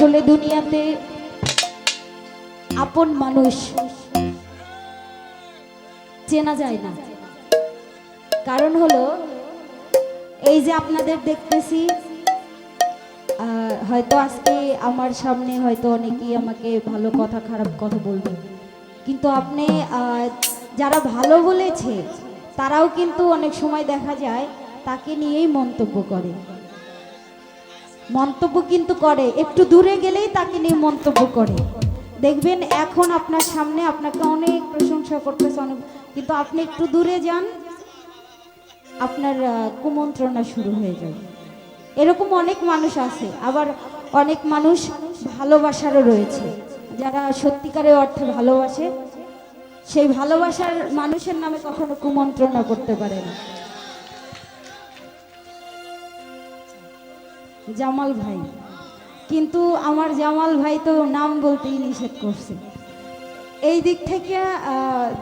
আসলে দুনিয়াতে আপন মানুষ চেনা যায় না। কারণ হলো এই যে আপনাদের দেখতেছি, হয়তো আজকে আমার সামনে হয়তো অনেকেই আমাকে ভালো কথা খারাপ কথা বলবে, কিন্তু আপনি যারা ভালো বলেছে তারাও কিন্তু অনেক সময় দেখা যায় তাকে নিয়েই মন্তব্য কিন্তু করে, একটু দূরে গেলেই তাকে নিয়ে মন্তব্য করে। দেখবেন এখন আপনার সামনে আপনাকে অনেক প্রশংসা করতেছে অনেক, কিন্তু আপনি একটু দূরে যান আপনার কুমন্ত্রণা শুরু হয়ে যাবে। এরকম অনেক মানুষ আছে, আবার অনেক মানুষ ভালোবাসারও রয়েছে, যারা সত্যিকারের অর্থে ভালোবাসে, সেই ভালোবাসার মানুষের নামে কখনো কুমন্ত্রণা করতে পারে না। জামাল ভাই, কিন্তু আমার জামাল ভাই তো নাম বলতেই নিষেধ করছে। এই দিক থেকে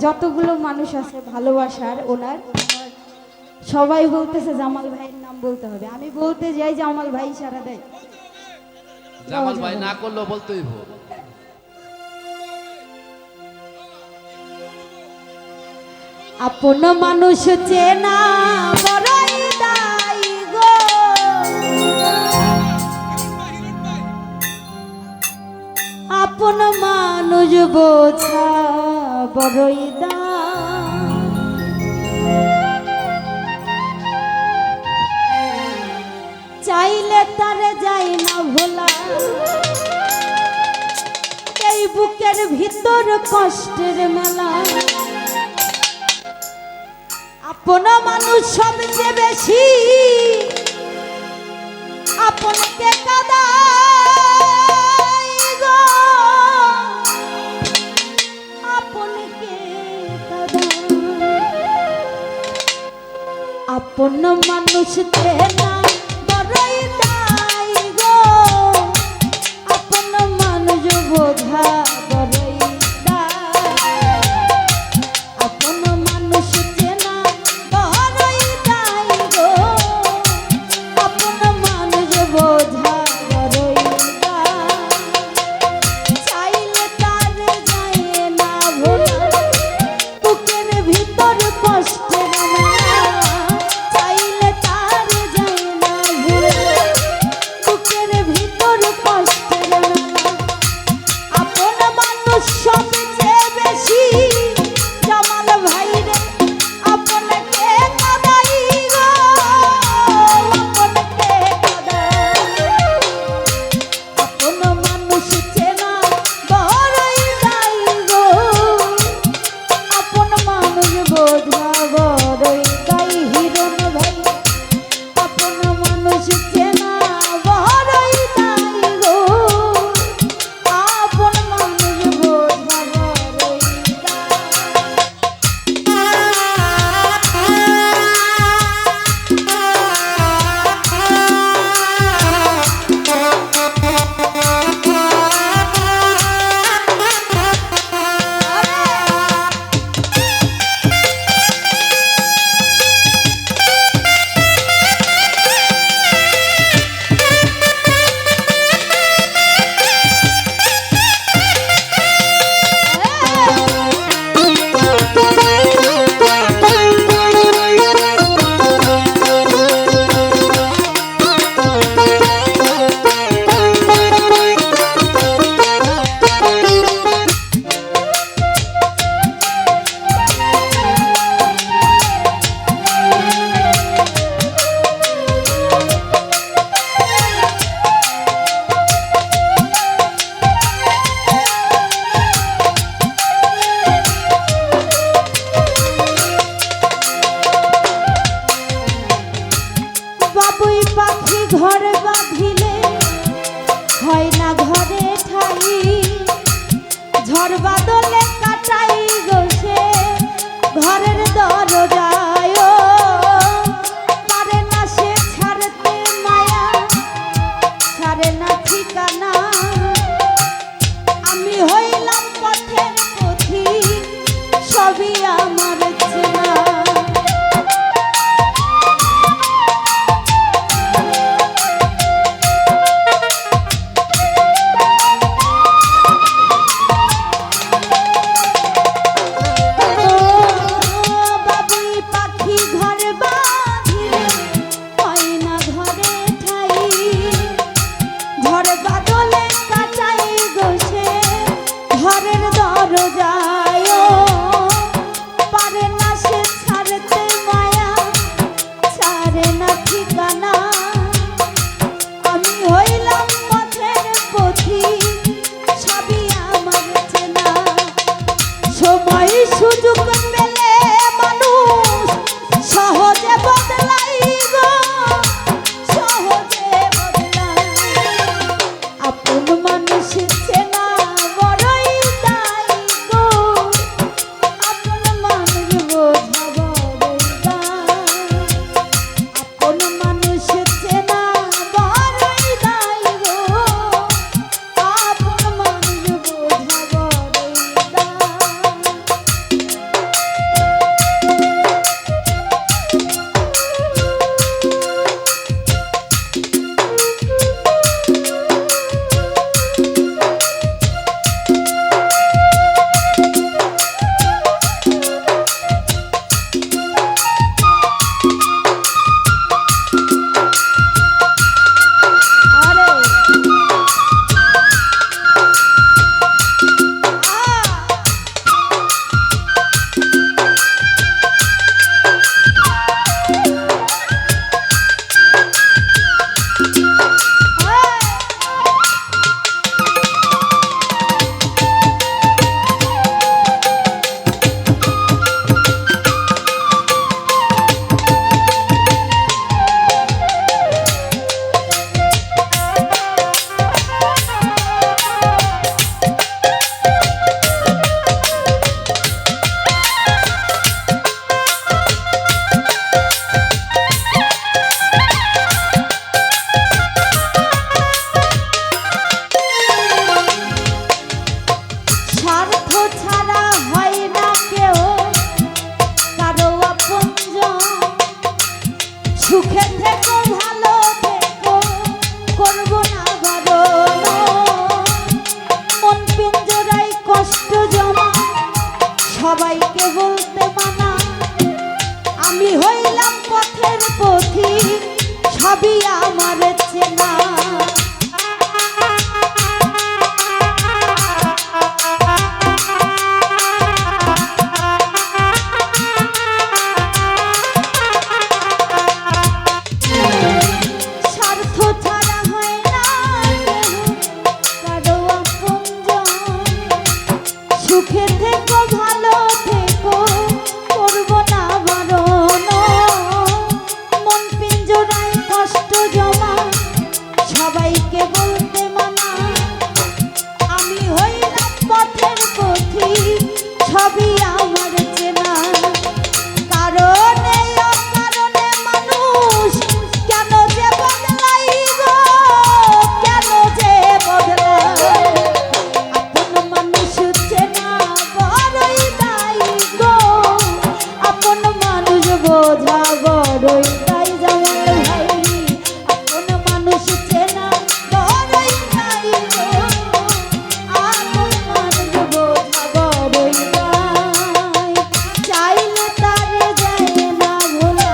যতগুলো মানুষ আছে ভালোবাসার ওনার, সবাই বলতেছে জামাল ভাইয়ের নাম বলতে হবে। আমি বলতে যাই জামাল ভাই সারা দেয়, জামাল ভাই না করলেও বলতেই হবে। আপন মানুষ চেনা বড়ই দায় গো, আপন মানুষ বোঝা বড়ই দায়। চাইলে তারে যায় না ভোলা, এই বুকের ভিতর কষ্টের মেলা। আপন মানুষ সবচেয়ে বেশি আপনকে কাঁদায় গো, আপনকে কাঁদায়। আপন মানুষ চেনা বড়ই দায় গো, আপন মানুষ বোঝা বড়ই দায়। আপন মানুষ চেনা বড়ই দায় গো, আপন মানুষ বোঝা বড়ই দায়। চাইলে তারে যায় না ভোলা, বুকের ভিতর কষ্টের মেলা। চাইলে তারে যায় না ভোলা, বুকের ভিতর কষ্টের মেলা। আপন মানুষ সবচেয়ে বেশি জামাল ভাই রে, আপনকে কাঁদাই গো, আপনকে কাঁদাই। আপন মানুষ চেনা বড়ই দায় গো, আপন মানুষ বোঝা বড়ই দায়। হিরণ ভাই, আপন মানুষ চেনা বড়ই দায় গো, আপন মানুষ বোঝা বড়ই বাবুই পাখি ঘর বাঁধিলে হয় না ঘরে ঠাই, ঝড় বাদলে কাটাই গোসে ঘরের দরজায়। পারে না সে ছাড়তে মায়া, ছাড়ে না ঠিকানা। আমি হইলাম পথের পথিক, সবই আমার চেনা। মানুষ চেনা বড়ই দায় গো, আপন মানুষ বোঝা বড়ই দায়। আপন মানুষ চেনা বড়ই দায় গো, আপন মানুষ বোঝা বড়ই দায়। আরে স্বার্থ ছাড়া হয় না কেউ কারো আপনজন, সুখে থেকো ভালো থেকো করব না বারণ, মন পিঞ্জরায় কষ্ট জমা সবাইকে বলতে মানা, আমি হইলাম পথের পথিক সবই আমার চেনা। স্বার্থ ছাড়া হয় না কারো আপনজন, সুখে থেকো ভালো থেকো করব না বারণ, মন পিঞ্জরায় কষ্ট জমা সবাইকে বলতে মানা, আমি হইলাম পথের পথিক সবই আমার চেনা। কারণে অকারণে মানুষ কেন যে বদলাই গো, কেন যে বদলাই, আপন মানুষ চেনা বড়ই দায় গো, আপন মানুষ বোঝা বড়ই দায়। জামাল ভাই আপন মানুষ চেনা বড়ই দায় গো, আপন মানুষ বোঝা বড়ই দায়। চাইলে তারে যায় না ভোলা,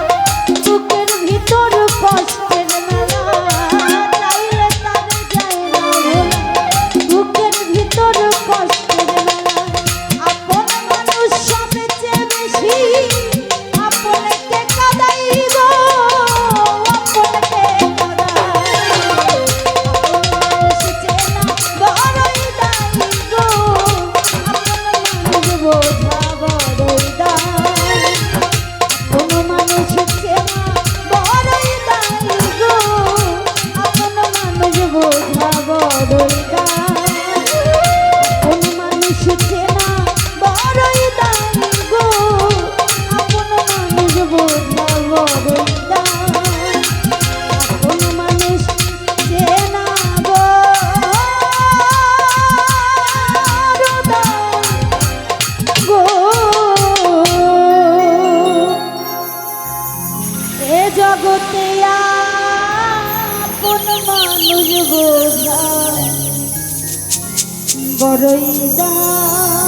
বুকের ভিতর কষ্টের মেলা, চাইলে তারে যায় না ভোলা, বুকের ভিতর কষ্টের মেলা। আপন মানুষ সবচেয়ে বেশি আপনকে কাঁদাই গো, আপনকে কাঁদাই। আপন মানুষ চেনা বড়ই দায় গো, আপন মানুষ বোঝা বড়ই দায়। আপন মানুষ চেনা বড়ই দায় গো, আপন মানুষ বোঝা বড়ই দায়। আপন মানুষ চেনা বড়ই দায় গো, আপন মানুষ বোঝা বড়ই দায়। আপন মানুষ চেনা বড় দায় গো, এ জগতে আপন মানুষ বোঝা বড়ই দায়।